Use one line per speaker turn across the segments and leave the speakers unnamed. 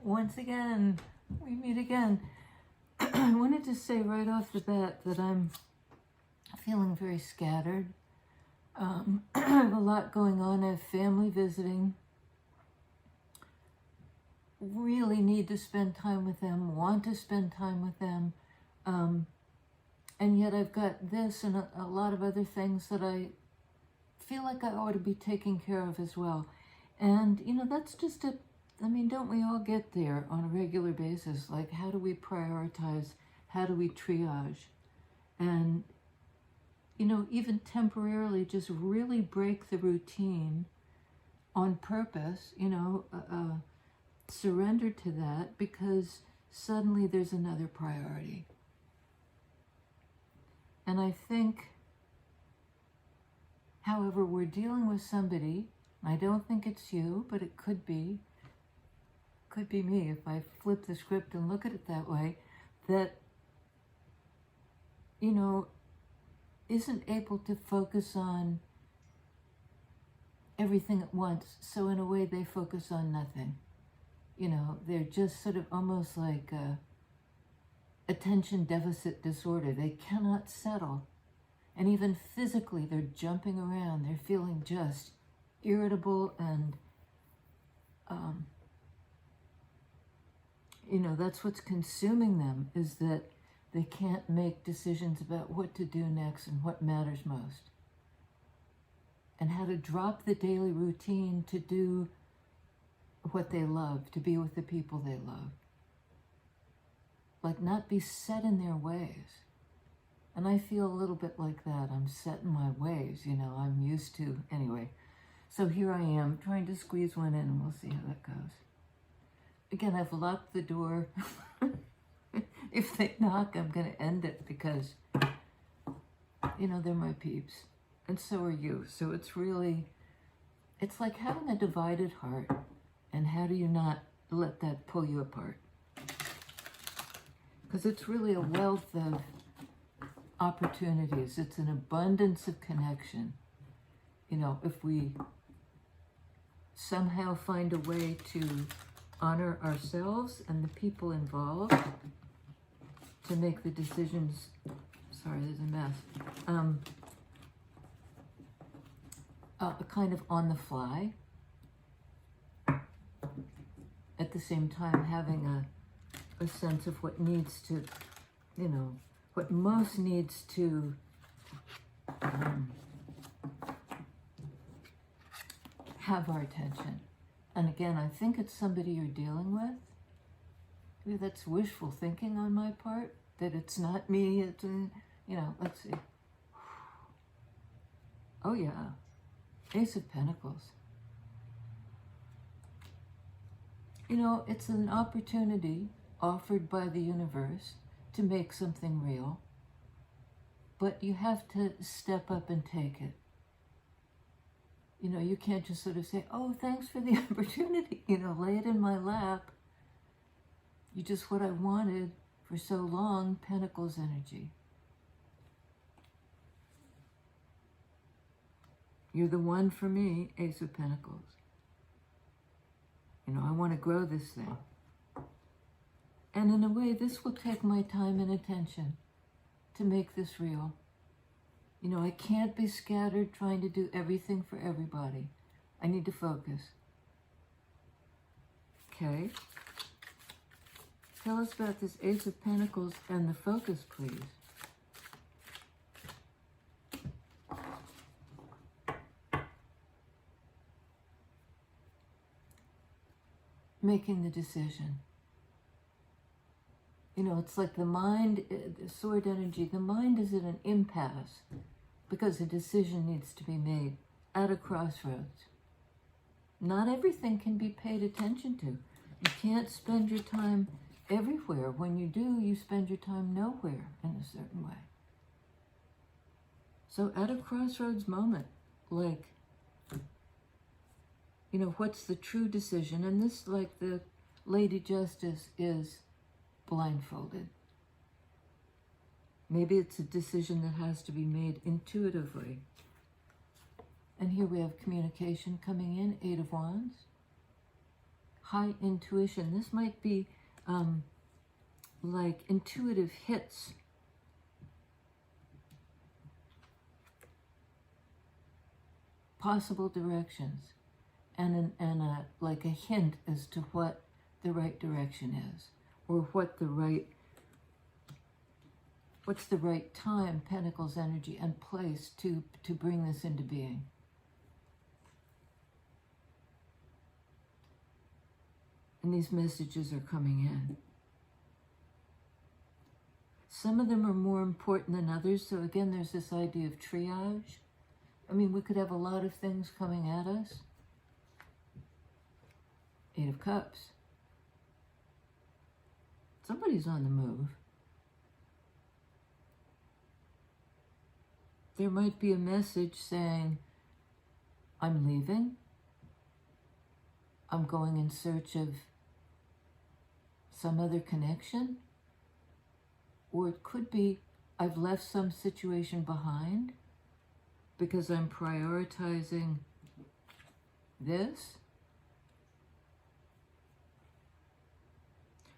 once again, we meet again. I wanted to say right off the bat that I'm feeling very scattered. I have a lot going on. I have family visiting. Really need to spend time with them, want to spend time with them. And yet I've got this and a lot of other things that I feel like I ought to be taking care of as well. And, you know, that's just I mean, don't we all get there on a regular basis? Like, how do we prioritize? How do we triage? And, you know, even temporarily just really break the routine on purpose, you know, surrender to that, because suddenly there's another priority. And I think, however, we're dealing with somebody, I don't think it's you, but it could be me if I flip the script and look at it that way, that, you know, isn't able to focus on everything at once. So in a way, they focus on nothing. You know, they're just sort of almost like attention deficit disorder. They cannot settle. And even physically, they're jumping around. They're feeling just irritable and, you know, that's what's consuming them, is that they can't make decisions about what to do next and what matters most. And how to drop the daily routine to do what they love, to be with the people they love. Like, not be set in their ways. And I feel a little bit like that. I'm set in my ways, you know, I'm used to, anyway. So here I am, trying to squeeze one in, and we'll see how that goes. Again, I've locked the door. If they knock, I'm going to end it, because, you know, they're my peeps. And so are you. So it's really, it's like having a divided heart. And how do you not let that pull you apart? Because it's really a wealth of opportunities. It's an abundance of connection. You know, if we somehow find a way to honor ourselves and the people involved, to make the decisions, sorry, there's a mess, kind of on the fly, at the same time having a sense of what needs to, you know, what most needs to have our attention. And again, I think it's somebody you're dealing with. Maybe that's wishful thinking on my part, that it's not me, it's, you know, let's see. Oh yeah, Ace of Pentacles. You know, it's an opportunity offered by the universe to make something real, but you have to step up and take it. You know, you can't just sort of say, oh, thanks for the opportunity, you know, lay it in my lap. You just what I wanted for so long, Pentacles energy. You're the one for me, Ace of Pentacles. You know, I want to grow this thing. And in a way, this will take my time and attention to make this real. You know, I can't be scattered trying to do everything for everybody. I need to focus. Okay. Tell us about this Ace of Pentacles and the focus, please. Making the decision. You know, it's like the mind, the sword energy, the mind is at an impasse because a decision needs to be made at a crossroads. Not everything can be paid attention to. You can't spend your time everywhere. When you do, you spend your time nowhere in a certain way. So at a crossroads moment, like, you know, what's the true decision? And this, like the Lady Justice, is blindfolded. Maybe it's a decision that has to be made intuitively. And here we have communication coming in, 8 of Wands. high intuition. This might be like intuitive hits. Possible directions. And like a hint as to what the right direction is, or what's the right time, Pentacles energy, and place to bring this into being. And these messages are coming in. Some of them are more important than others. So again, there's this idea of triage. I mean, we could have a lot of things coming at us. 8 of Cups. Somebody's on the move. There might be a message saying, I'm leaving. I'm going in search of some other connection. Or it could be, I've left some situation behind because I'm prioritizing this.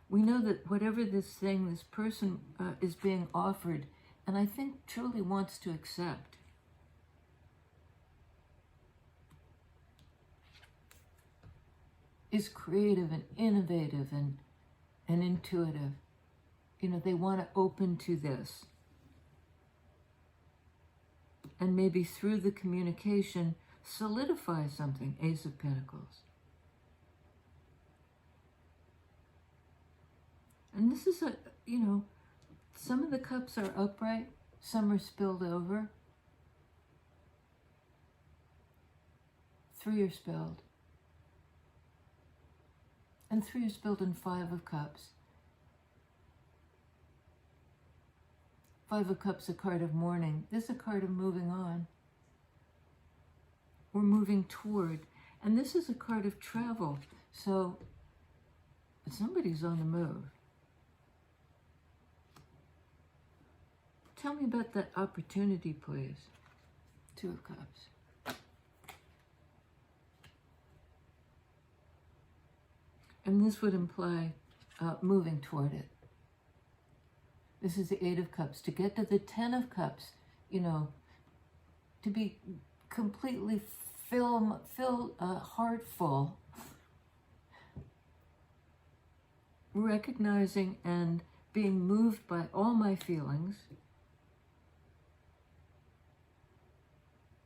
We know that whatever this thing, this person is being offered, and I think truly wants to accept, is creative and innovative and intuitive. You know, they want to open to this. And maybe through the communication, solidify something. Ace of Pentacles. And this is you know, some of the cups are upright, some are spilled over. 3 are spilled. And 3 are spilled in 5 of Cups. 5 of Cups, a card of mourning. This is a card of moving on. We're moving toward. And this is a card of travel. So somebody's on the move. Tell me about that opportunity, please. 2 of Cups. And this would imply moving toward it. This is the 8 of Cups. To get to the 10 of Cups, you know, to be completely heart full, recognizing and being moved by all my feelings.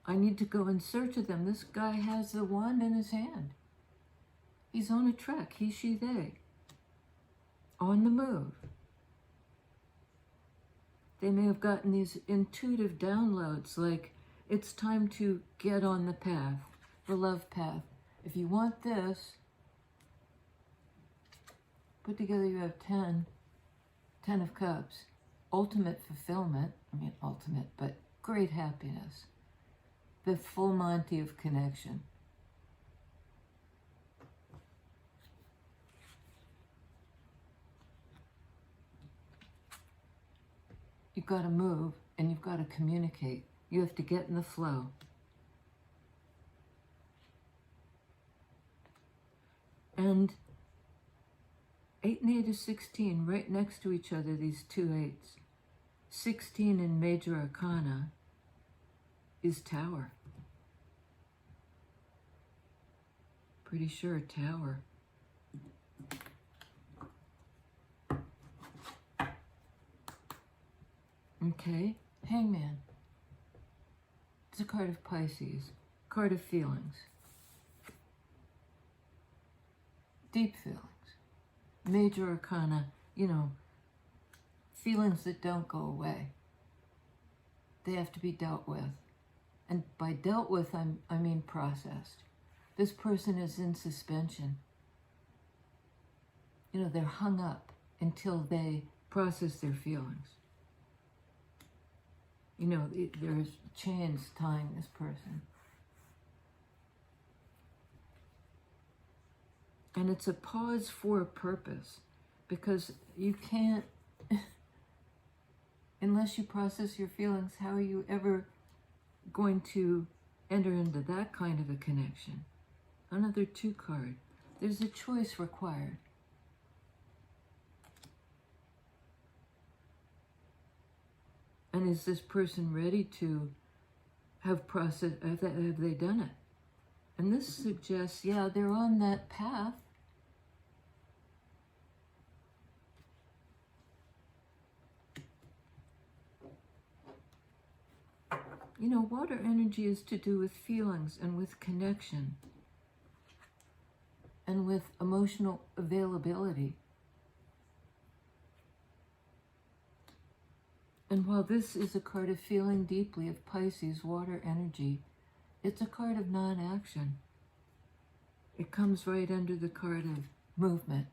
I need to go in search of them. This guy has the wand in his hand. He's on a trek, he, she, they, on the move. They may have gotten these intuitive downloads, like it's time to get on the path, the love path. If you want this, put together you have 10 of Cups, ultimate fulfillment, I mean ultimate, but great happiness, the full Monty of connection. You've got to move and you've got to communicate. You have to get in the flow. And 8 and 8 is 16, right next to each other, these 2 8s. 16 in Major Arcana is Tower. Pretty sure Tower. Okay, Hangman. It's a card of Pisces, card of feelings. Deep feelings. Major Arcana, you know, feelings that don't go away. They have to be dealt with. And by dealt with, I mean processed. This person is in suspension. You know, they're hung up until they process their feelings. You know, there's chains tying this person. And it's a pause for a purpose, because you can't, unless you process your feelings, how are you ever going to enter into that kind of a connection? Another 2 card. There's a choice required. And is this person ready to have they done it? And this suggests, yeah, they're on that path. You know, water energy is to do with feelings and with connection and with emotional availability. And while this is a card of feeling deeply of Pisces, water energy, it's a card of non-action. It comes right under the card of movement.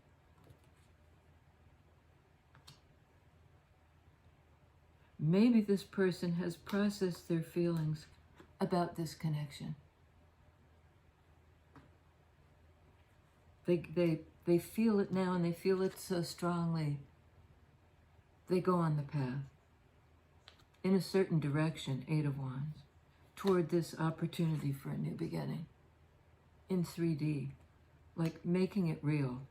Maybe this person has processed their feelings about this connection. They feel it now, and they feel it so strongly. They go on the path in a certain direction, 8 of Wands, toward this opportunity for a new beginning in 3D, like making it real,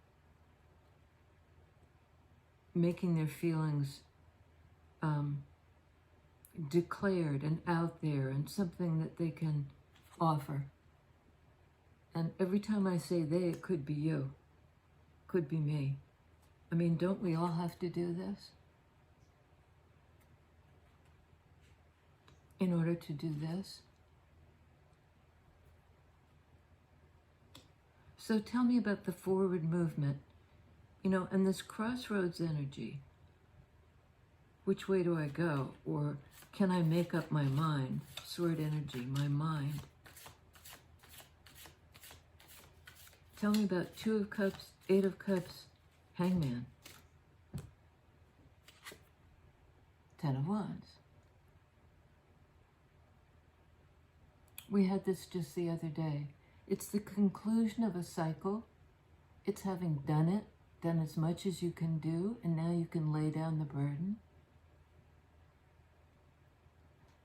making their feelings declared and out there, and something that they can offer. And every time I say they, it could be you, could be me. I mean, don't we all have to do this in order to do this? So tell me about the forward movement, you know, and this crossroads energy. Which way do I go? Or can I make up my mind? Sword energy, my mind. Tell me about 2 of Cups, 8 of Cups, Hangman. 10 of Wands. We had this just the other day. It's the conclusion of a cycle. It's having done it, done as much as you can do, and now you can lay down the burden.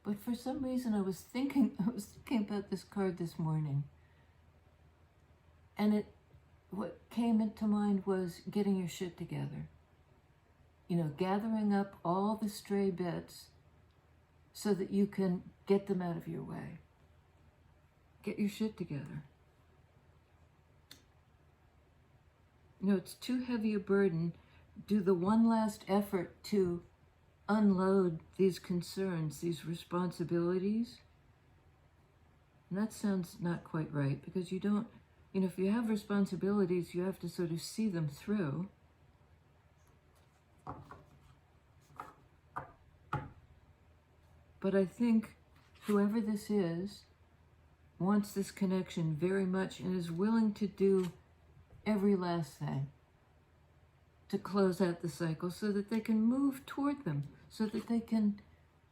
But for some reason I was thinking about this card this morning. And what came into mind was getting your shit together. You know, gathering up all the stray bits so that you can get them out of your way. Get your shit together. You know, it's too heavy a burden. Do the one last effort to unload these concerns, these responsibilities. And that sounds not quite right, because you don't, you know, if you have responsibilities, you have to sort of see them through. But I think whoever this is wants this connection very much and is willing to do every last thing to close out the cycle so that they can move toward them, so that they can,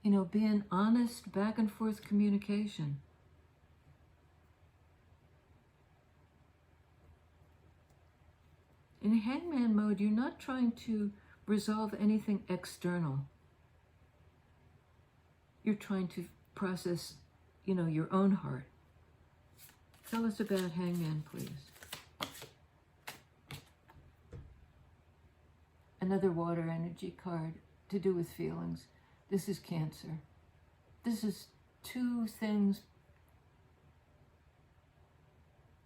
you know, be in honest back and forth communication. In Hangman mode, you're not trying to resolve anything external. You're trying to process, you know, your own heart. Tell us about Hangman, please. Another water energy card to do with feelings. This is Cancer. This is 2 things.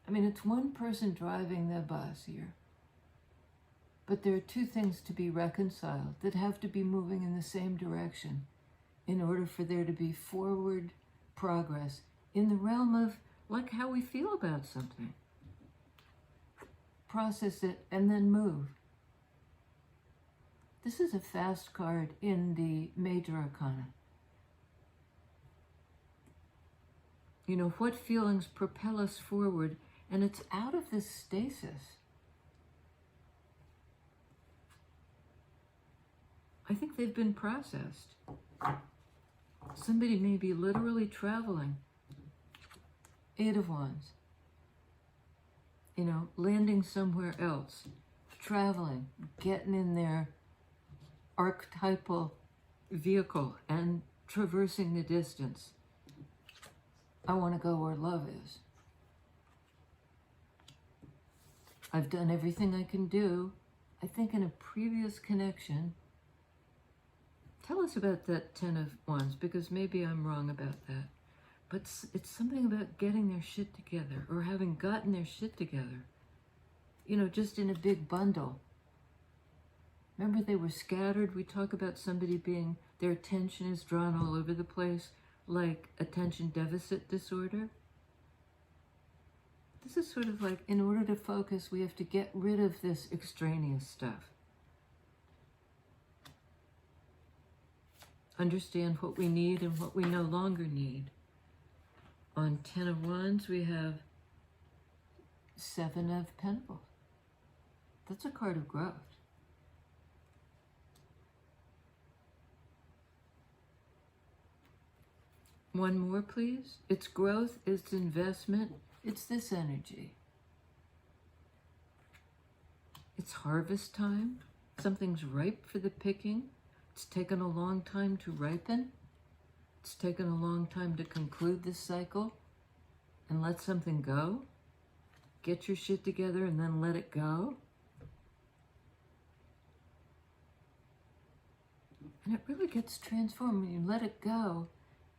I mean, it's one person driving the bus here. But there are 2 things to be reconciled that have to be moving in the same direction in order for there to be forward progress in the realm of, like, how we feel about something. Process it and then move. This is a fast card in the Major Arcana. You know, what feelings propel us forward, and it's out of this stasis. I think they've been processed. Somebody may be literally traveling. 8 of Wands. You know, landing somewhere else. Traveling, getting in their archetypal vehicle and traversing the distance. I want to go where love is. I've done everything I can do. I think in a previous connection, tell us about that 10 of Wands, because maybe I'm wrong about that. But it's something about getting their shit together, or having gotten their shit together. You know, just in a big bundle. Remember, they were scattered. We talk about somebody being, their attention is drawn all over the place, like attention deficit disorder. This is sort of like, in order to focus, we have to get rid of this extraneous stuff. Understand what we need and what we no longer need. On 10 of Wands, we have 7 of Pentacles. That's a card of growth. One more, please. It's growth, it's investment, it's this energy. It's harvest time. Something's ripe for the picking. It's taken a long time to ripen. It's taken a long time to conclude this cycle and let something go. Get your shit together and then let it go. And it really gets transformed. When you let it go,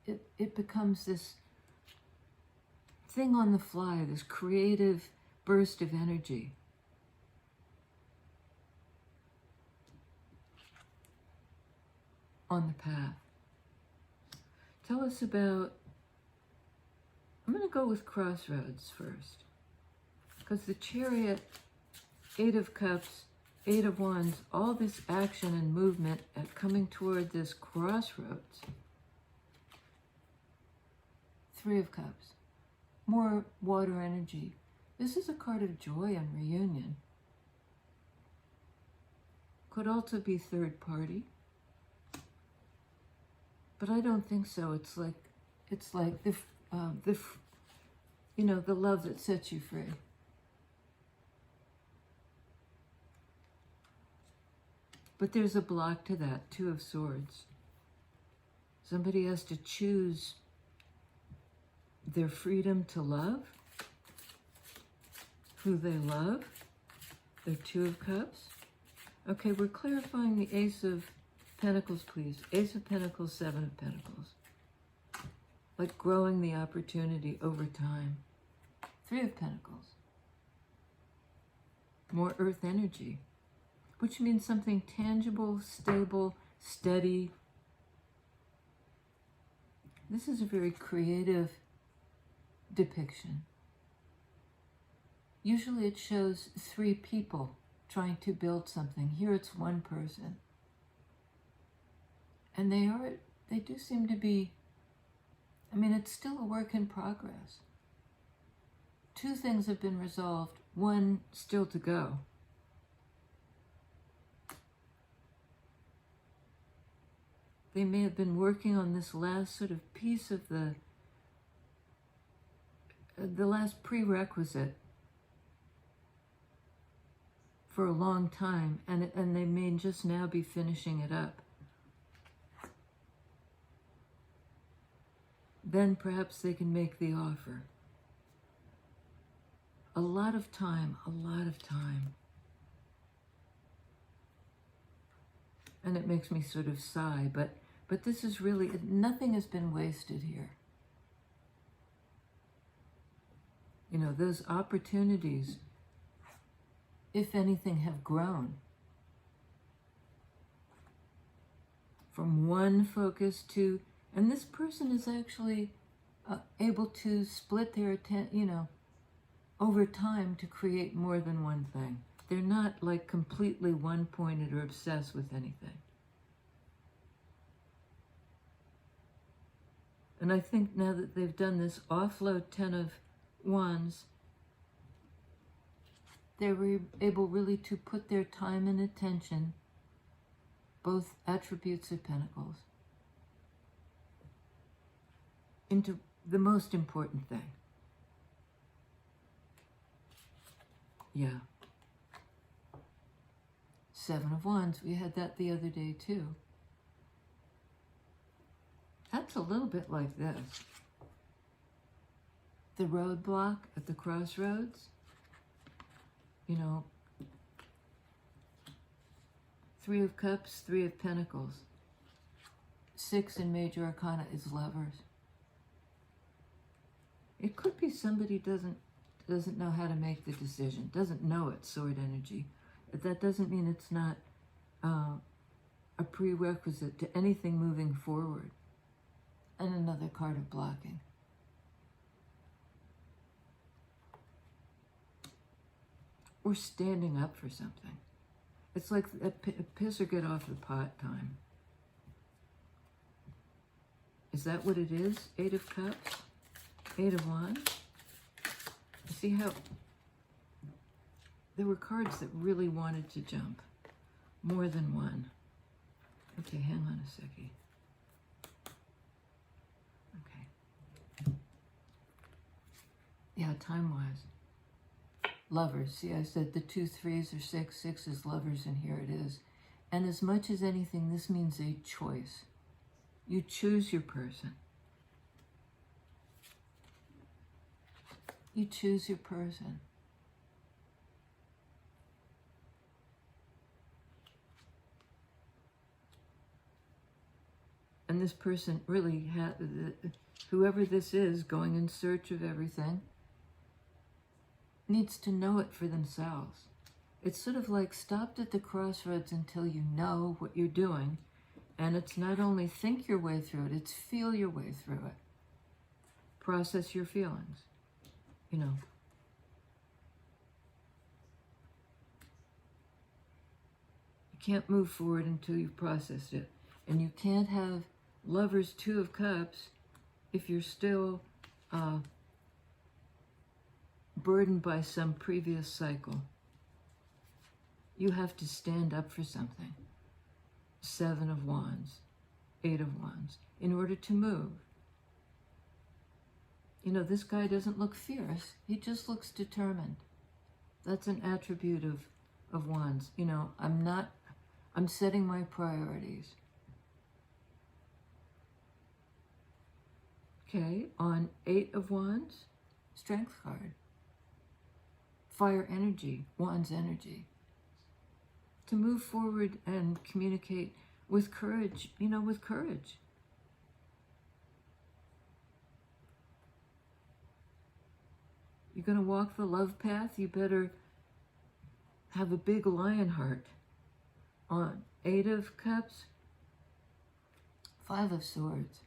it becomes this thing on the fly, this creative burst of energy. On the path. Tell us about, I'm going to go with Crossroads first. Because the Chariot, 8 of Cups, 8 of Wands, all this action and movement at coming toward this crossroads. 3 of Cups, more water energy. This is a card of joy and reunion. Could also be third party. But I don't think so. It's like the you know, the love that sets you free. But there's a block to that, 2 of Swords. Somebody has to choose their freedom to love, who they love, their 2 of Cups. Okay, we're clarifying the Ace of Pentacles, please. Ace of Pentacles, 7 of Pentacles. Like growing the opportunity over time. 3 of Pentacles. More earth energy, which means something tangible, stable, steady. This is a very creative depiction. Usually it shows 3 people trying to build something. Here it's 1 person. And they do seem to be, I mean, it's still a work in progress. 2 things have been resolved, 1 still to go. They may have been working on this last sort of piece of the last prerequisite for a long time, and they may just now be finishing it up. Then perhaps they can make the offer. A lot of time, a lot of time. And it makes me sort of sigh, but this is really, nothing has been wasted here. You know, those opportunities, if anything, have grown. From one focus to, and this person is actually able to split their attention, you know, over time to create more than one thing. They're not like completely one-pointed or obsessed with anything. And I think now that they've done this offload 10 of Wands, they were able really to put their time and attention, both attributes of Pentacles, into the most important thing. Yeah. 7 of Wands, we had that the other day too. That's a little bit like this. The roadblock at the crossroads. you know, Three of Cups, Three of Pentacles. 6 in Major Arcana is Lovers. It could be somebody doesn't know how to make the decision, doesn't know it's Sword energy. But that doesn't mean it's not a prerequisite to anything moving forward. And another card of blocking. Or standing up for something. It's like a piss or get off the pot time. Is that what it is? 8 of Cups, 8 of Wands. See how there were cards that really wanted to jump. More than one. Okay, hang on a second. Okay. Yeah, time-wise. Lovers. See, I said the 2 3s are 6. 6 is Lovers, and here it is. And as much as anything, this means a choice. You choose your person. You choose your person. And this person really whoever this is, going in search of everything, needs to know it for themselves. It's sort of like stopped at the crossroads until you know what you're doing. And it's not only think your way through it, it's feel your way through it. Process your feelings, you know. You can't move forward until you've processed it. And you can't have Lovers, 2 of Cups, if you're still burdened by some previous cycle. You have to stand up for something. 7 of Wands, 8 of Wands, in order to move. You know, this guy doesn't look fierce. He just looks determined. That's an attribute of Wands. You know, I'm setting my priorities. Okay, on 8 of Wands, Strength card. Fire energy, Wands energy. To move forward and communicate with courage, you know, with courage. You're going to walk the love path, you better have a big lion heart. On 8 of Cups, 5 of Swords.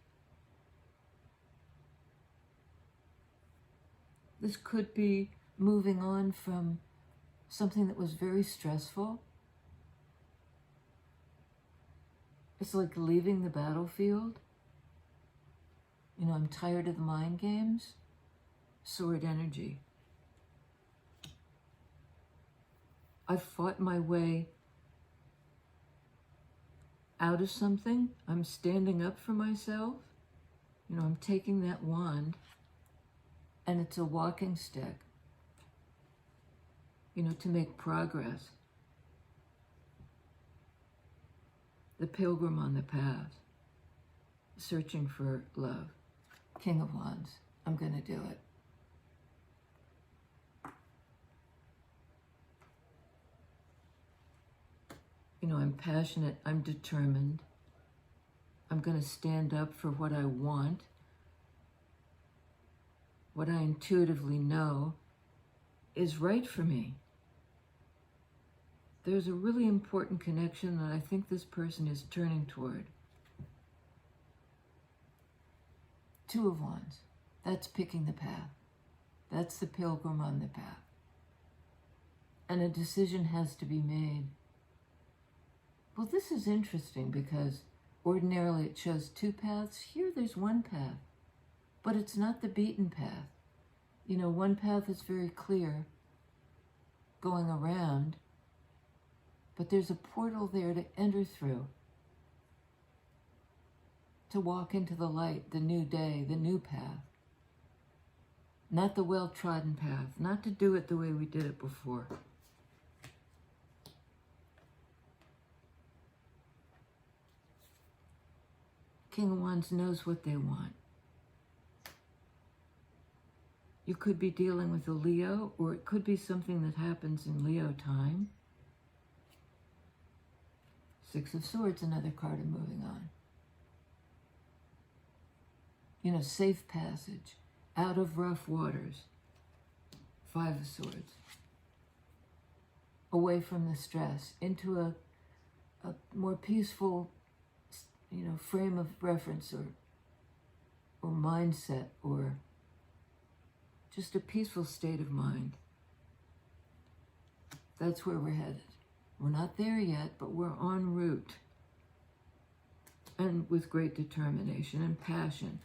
This could be moving on from something that was very stressful. It's like leaving the battlefield. You know, I'm tired of the mind games. Sword energy. I've fought my way out of something. I'm standing up for myself. You know, I'm taking that wand, and it's a walking stick, you know, to make progress. The pilgrim on the path, searching for love. King of Wands, I'm going to do it. You know, I'm passionate, I'm determined. I'm going to stand up for what I want, what I intuitively know is right for me. There's a really important connection that I think this person is turning toward. 2 of Wands. That's picking the path. That's the pilgrim on the path. And a decision has to be made. Well, this is interesting because ordinarily it shows 2 paths. Here there's 1 path, but it's not the beaten path. You know, 1 path is very clear, going around, but there's a portal there to enter through, to walk into the light, the new day, the new path. Not the well-trodden path, not to do it the way we did it before. King of Wands knows what they want. You could be dealing with a Leo, or it could be something that happens in Leo time. Six of Swords, another card of moving on. You know, safe passage, out of rough waters. Five of Swords. Away from the stress, into a more peaceful, you know, frame of reference or mindset, or just a peaceful state of mind. That's where we're headed. We're not there yet, but we're en route. And with great determination and passion.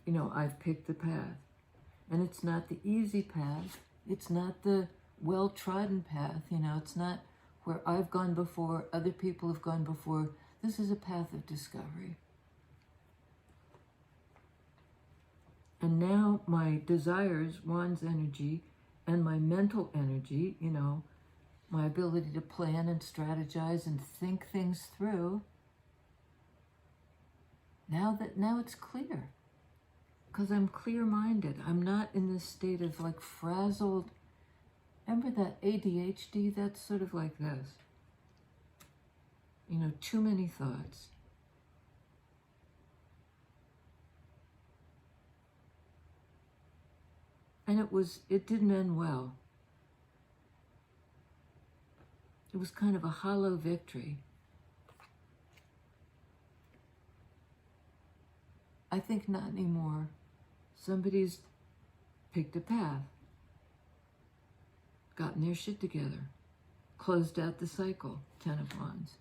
You know, I've picked the path. And it's not the easy path. It's not the well-trodden path. You know, it's not where I've gone before, other people have gone before. This is a path of discovery. And now my desires, Wands energy, and my mental energy, you know, my ability to plan and strategize and think things through, now it's clear. Because I'm clear-minded. I'm not in this state of like frazzled. Remember that ADHD? That's sort of like this. You know, too many thoughts. And it didn't end well. It was kind of a hollow victory. I think not anymore. Somebody's picked a path, gotten their shit together, closed out the cycle, Ten of Wands.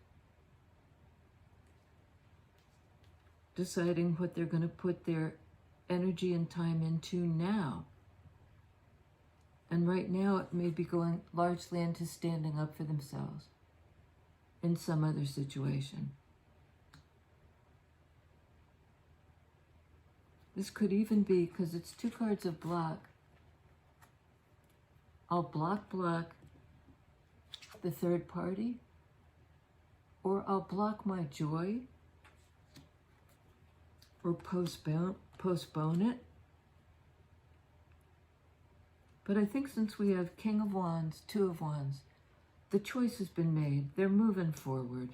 Deciding what they're going to put their energy and time into now. And right now it may be going largely into standing up for themselves in some other situation. This could even be, because it's two cards of block, I'll block the third party, or I'll block my joy, or postpone it. But I think since we have King of Wands, Two of Wands, the choice has been made. They're moving forward.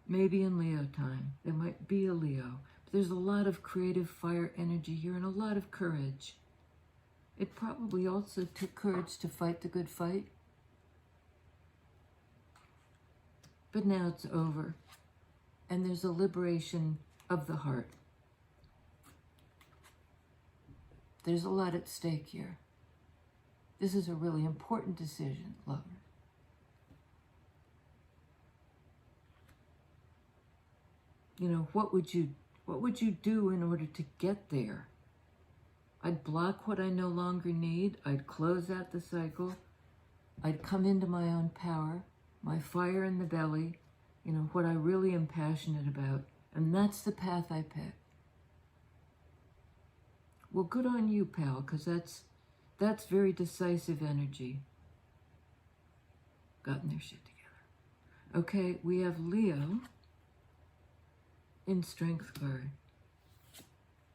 Maybe in Leo time. There might be a Leo. But there's a lot of creative fire energy here and a lot of courage. It probably also took courage to fight the good fight. But now it's over. And there's a liberation of the heart. There's a lot at stake here. This is a really important decision, lovers. You know, what would you do in order to get there? I'd block what I no longer need. I'd close out the cycle. I'd come into my own power, my fire in the belly, you know, what I really am passionate about. And that's the path I pick. Well, good on you, pal, because that's very decisive energy. Gotten their shit together. Okay, we have Leo in Strength card.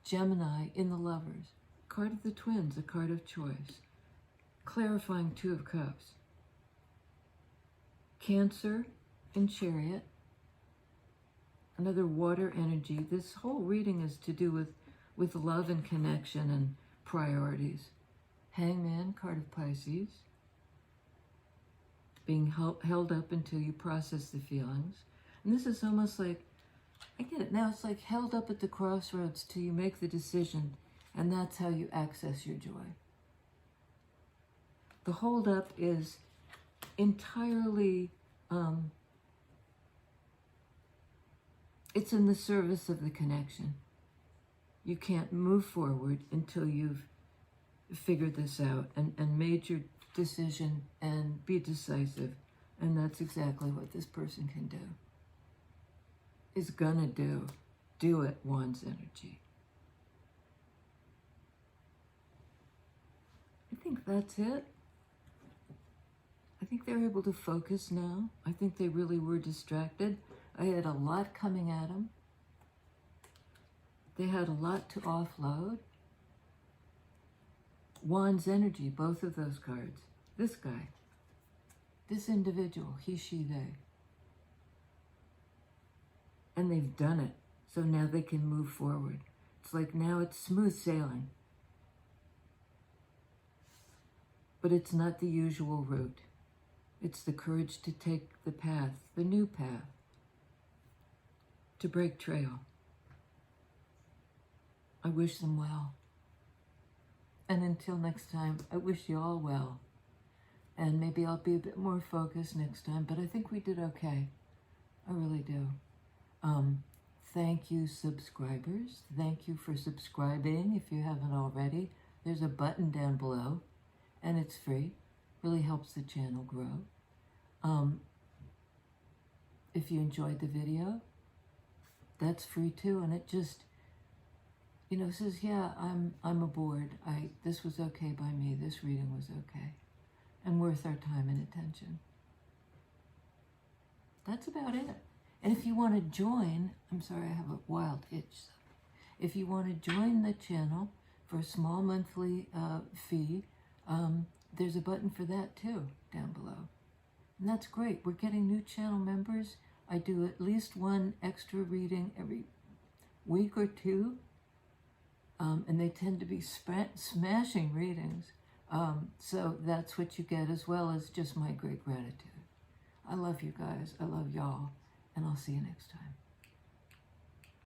Gemini in the Lovers. Card of the Twins, a card of choice. Clarifying Two of Cups. Cancer in Chariot. Another water energy. This whole reading is to do with love and connection and priorities. Hangman, card of Pisces. Being held up until you process the feelings. And this is almost like, I get it now, it's like held up at the crossroads till you make the decision, and that's how you access your joy. The hold up is entirely, it's in the service of the connection. You can't move forward until you've figured this out and made your decision and be decisive. And that's exactly what this person can do. Is gonna do. Do it, Wands energy. I think that's it. I think they're able to focus now. I think they really were distracted. I had a lot coming at them. They had a lot to offload. Wands energy, both of those cards. This guy, this individual, he, she, they. And they've done it. So now they can move forward. It's like now it's smooth sailing. But it's not the usual route. It's the courage to take the path, the new path, to break trail. I wish them well. And until next time, I wish you all well. And maybe I'll be a bit more focused next time, but I think we did okay. I really do. Thank you, subscribers. Thank you for subscribing if you haven't already. There's a button down below, and it's free. Really helps the channel grow. If you enjoyed the video, that's free too, and it just, you know, says, yeah, I'm aboard. This was okay by me. This reading was okay, and worth our time and attention. That's about it. And if you want to join, I'm sorry, I have a wild itch. If you want to join the channel for a small monthly fee, there's a button for that too down below. And that's great. We're getting new channel members. I do at least one extra reading every week or two. And they tend to be smashing readings. So that's what you get, as well as just my great gratitude. I love you guys. I love y'all. And I'll see you next time.